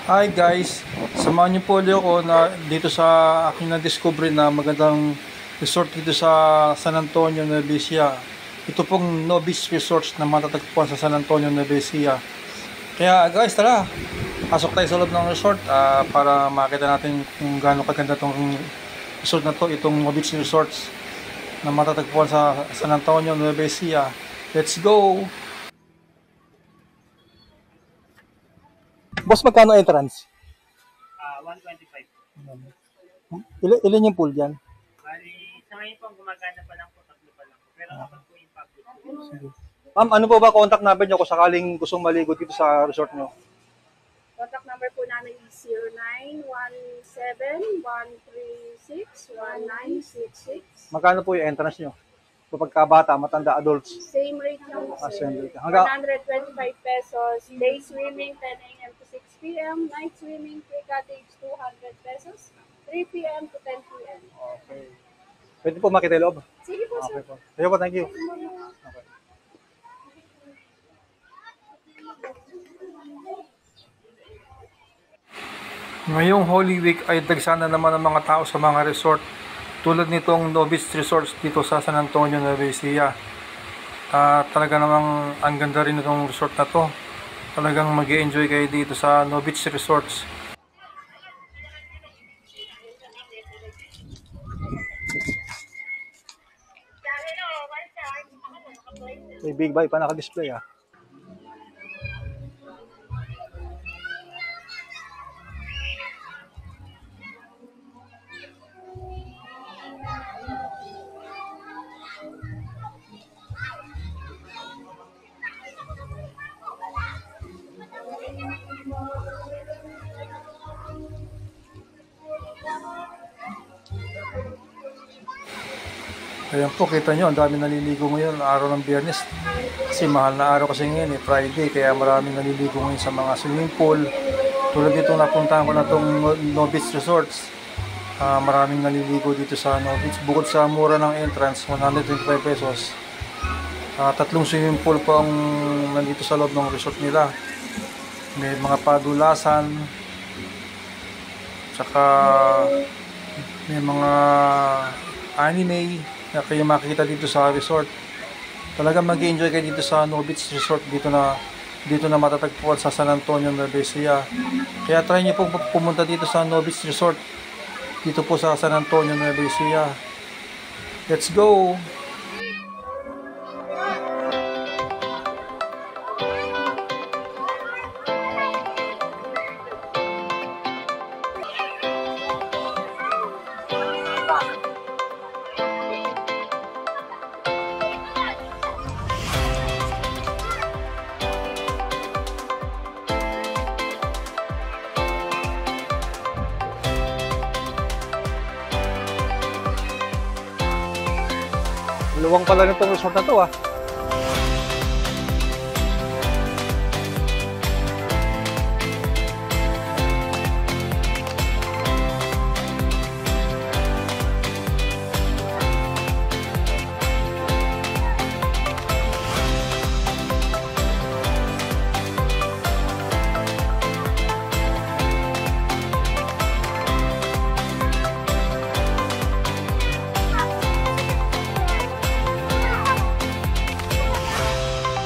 Hi guys, samahan niyo po ulit ako na dito sa aking na-discover na magandang resort dito sa San Antonio, Nueva Ecija. Ito pong Nobis Resorts na matatagpuan sa San Antonio, Nueva Ecija. Kaya guys, tara, pasok tayo sa loob ng resort para makita natin kung gaano kaganda itong resort na to, itong Nobis Resorts na matatagpuan sa San Antonio, Nueva Ecija. Let's go! Boss, magkano entrance? 125. Ilan yung pool dyan? Bali, sa ngayon po, gumagana pa lang po, tatlo pa lang po. Pero kapag po yung public po. Ma'am, ano po ba contact number nyo kung sakaling gustong maligo dito sa resort nyo? Contact number po namin is 0917-136-1966. Magkano po yung entrance nyo? Kapag bata, matanda, adults? Same rate lang po, Same sir. rate. Hanggang 125 pesos. Day swimming, 10 a.m. to 6 p.m. Night swimming, free cottage, 200 pesos. 3 p.m. to 10 p.m. okay. Pwede po makita yung loob? Sige po, Okay sir. po. Sige po, thank you. Okay. Ngayong Holy Week ay dagsana naman ang mga tao sa mga resort tulad nitong Nobis Resorts dito sa San Antonio, Nueva Ecija. Talaga namang ang ganda rin itong resort na to. Talagang mag-i-enjoy kayo dito sa Nobis Resorts. May big bike pa naka-display . Ayan po, kita nyo, ang dami naliligo ngayon, araw ng Biyernes. Kasi mahal na araw kasi ngayon, Friday, kaya maraming naliligo ngayon sa mga swimming pool. Tulad dito napuntahan ko na itong Nobis Resorts. Maraming naliligo dito sa Nobis. Bukod sa mura ng entrance, 125 pesos. Tatlong swimming pool po ang nandito sa loob ng resort nila. May mga padulasan, tsaka may mga anime na kayo makikita dito sa resort. Talagang mag-enjoy kayo dito sa Nobis Resort dito na matatagpuan sa San Antonio, Nueva Ecija. Kaya try niyo po pumunta dito sa Nobis Resort dito po sa San Antonio, Nueva Ecija. Let's go! Luwang pala nitong resort na to .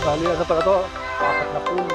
Bali na pala to, 4 na pool.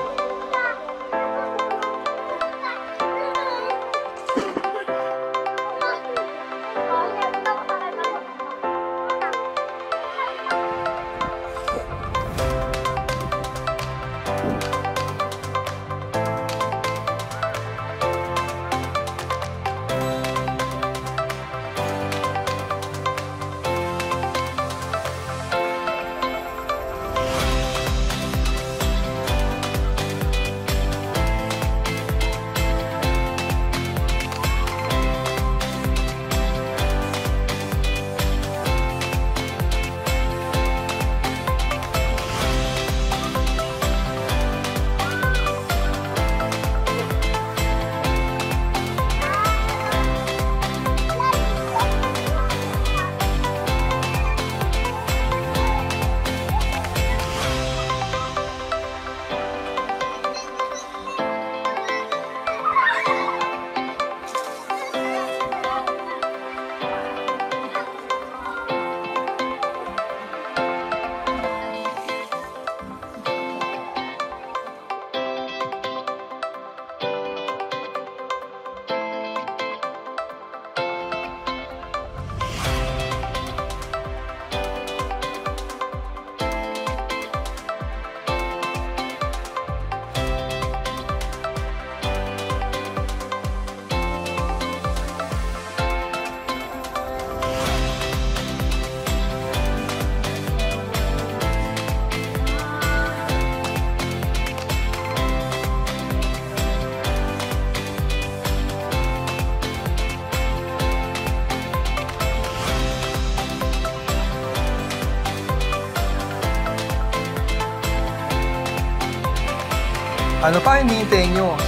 Ano pa hinihintay nyo?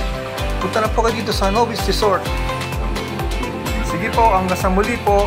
Punta na po kayo dito sa Nobis Resort. Sige po, hanggang sa muli po.